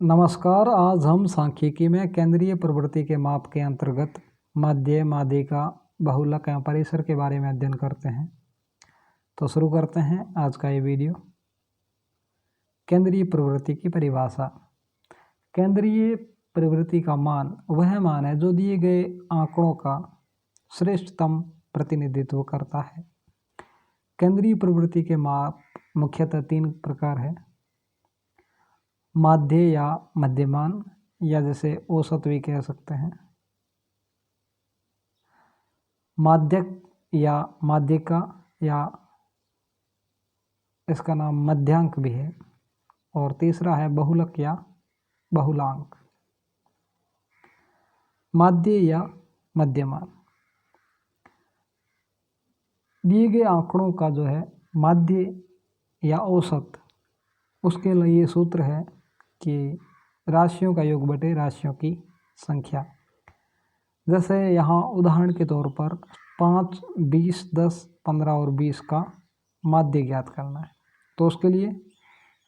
नमस्कार। आज हम सांख्यिकी में केंद्रीय प्रवृत्ति के माप के अंतर्गत माध्य, माध्यिका, बहुलक एवं परिसर के बारे में अध्ययन करते हैं। तो शुरू करते हैं आज का ये वीडियो। केंद्रीय प्रवृत्ति की परिभाषा। केंद्रीय प्रवृत्ति का मान वह मान है जो दिए गए आंकड़ों का श्रेष्ठतम प्रतिनिधित्व करता है। केंद्रीय प्रवृत्ति के माप मुख्यतः तीन प्रकार है: माध्य या मध्यमान, या जैसे औसत भी कह सकते हैं, माध्यक या माध्यिका, या इसका नाम मध्यांक भी है, और तीसरा है बहुलक या बहुलांक। माध्य या मध्यमान। दिए गए आंकड़ों का जो है माध्य या औसत, उसके लिए सूत्र है कि राशियों का योग बटे राशियों की संख्या। जैसे यहाँ उदाहरण के तौर पर 5, 20, 10, 15 और 20 का माध्य ज्ञात करना है। तो उसके लिए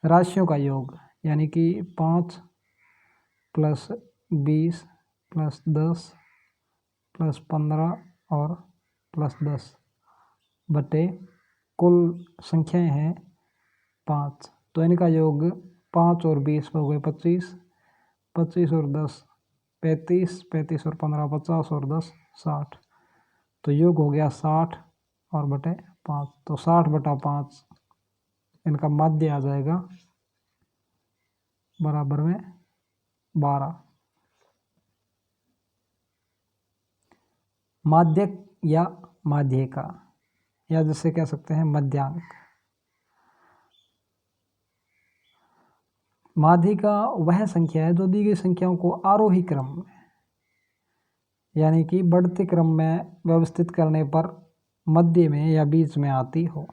राशियों का योग यानी कि 5 प्लस 20 प्लस 10 प्लस 15 और प्लस 10 बटे कुल संख्याएं हैं 5। तो इनका योग 5 और 20 हो गए 25, 25 और 10 35, 35 और 15 50 और 10 60। तो योग हो गया 60 और बटे 5। तो 60 बटा 5 इनका माध्य आ जाएगा बराबर में 12। माध्यक या माध्यिका, या जिसे कह सकते हैं मध्यांक। माध्यिका वह संख्या है जो दी गई संख्याओं को आरोही क्रम में यानी कि बढ़ते क्रम में व्यवस्थित करने पर मध्य में या बीच में आती हो।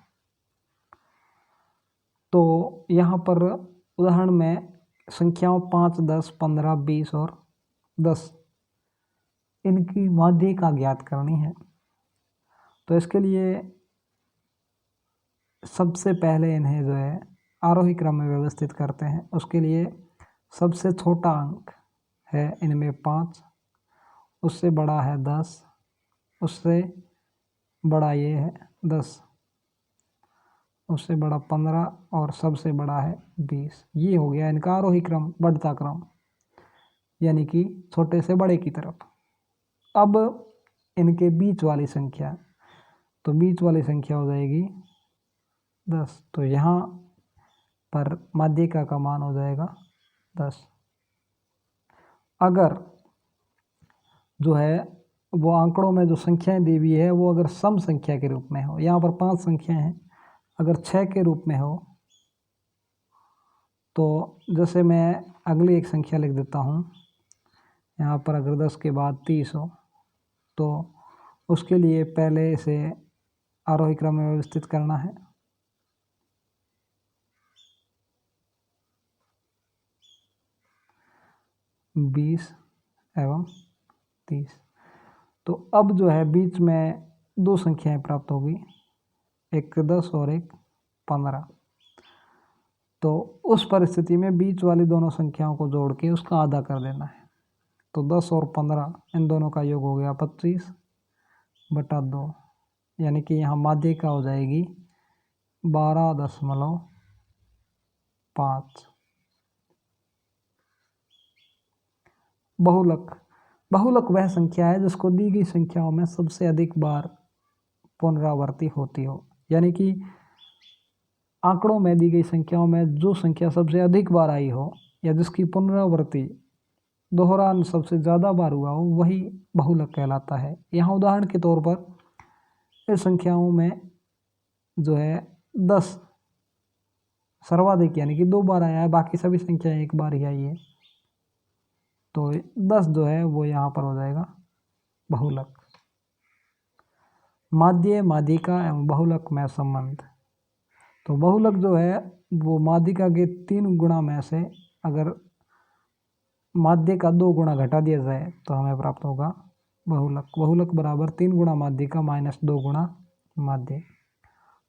तो यहाँ पर उदाहरण में संख्याओं 5, 10, 15, 20 और 10 इनकी माध्यिका ज्ञात करनी है। तो इसके लिए सबसे पहले इन्हें जो है आरोही क्रम में व्यवस्थित करते हैं। उसके लिए सबसे छोटा अंक है इनमें 5, उससे बड़ा है 10, उससे बड़ा ये है 10, उससे बड़ा 15 और सबसे बड़ा है 20। ये हो गया इनका आरोही क्रम, बढ़ता क्रम, यानी कि छोटे से बड़े की तरफ। अब इनके बीच वाली संख्या, तो बीच वाली संख्या हो जाएगी 10। तो यहाँ पर माध्यिका का मान हो जाएगा 10। अगर जो है वो आंकड़ों में जो संख्याएं दी हुई है वो अगर सम संख्या के रूप में हो, यहाँ पर 5 संख्याएं हैं, अगर 6 के रूप में हो, तो जैसे मैं अगली एक संख्या लिख देता हूँ। यहाँ पर अगर 10 के बाद 30 हो, तो उसके लिए पहले इसे आरोही क्रम में व्यवस्थित करना है। बीस एवं 30। तो अब जो है बीच में दो संख्याएं प्राप्त होगी, एक 10 और एक 15। तो उस परिस्थिति में बीच वाली दोनों संख्याओं को जोड़ के उसका आधा कर देना है। तो 10 और 15 इन दोनों का योग हो गया 25 बटा 2, यानी कि यहाँ माध्यिका हो जाएगी 12.5। बहुलक वह संख्या है जिसको दी गई संख्याओं में सबसे अधिक बार पुनरावृत्ति होती हो, यानी कि आंकड़ों में दी गई संख्याओं में जो संख्या सबसे अधिक बार आई हो या जिसकी पुनरावृत्ति दोहरान सबसे ज़्यादा बार हुआ हो, वही बहुलक कहलाता है। यहाँ उदाहरण के तौर पर इस संख्याओं में जो है 10 सर्वाधिक यानी कि 2 बार आया है, बाकी सभी संख्याएं एक बार ही आई है। तो 10 जो है वो यहाँ पर हो जाएगा बहुलक। माध्य, माध्यिका एवं बहुलक में संबंध। तो बहुलक जो है वो माध्यिका के 3 गुणा में से अगर माध्य का 2 गुणा घटा दिया जाए तो हमें प्राप्त होगा बहुलक। बहुलक बराबर 3 गुणा माध्यिका माइनस 2 गुणा माध्य।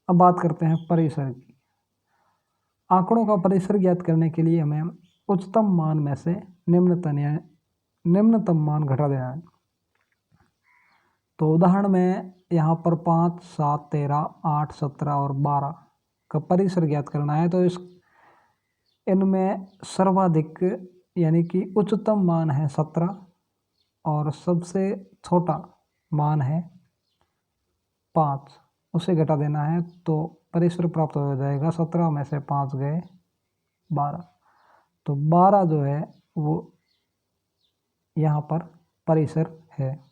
अब बात करते हैं परिसर की। आंकड़ों का परिसर ज्ञात करने के लिए हमें उच्चतम मान में से निम्नतम मान घटा देना है। तो उदाहरण में यहाँ पर 5, 7, 13, 8, 17 और 12 का परिसर ज्ञात करना है। तो इनमें सर्वाधिक यानी कि उच्चतम मान है 17 और सबसे छोटा मान है 5, उसे घटा देना है। तो परिसर प्राप्त हो जाएगा, 17 में से 5 गए 12, तो 12 जो है वो यहाँ पर परिसर है।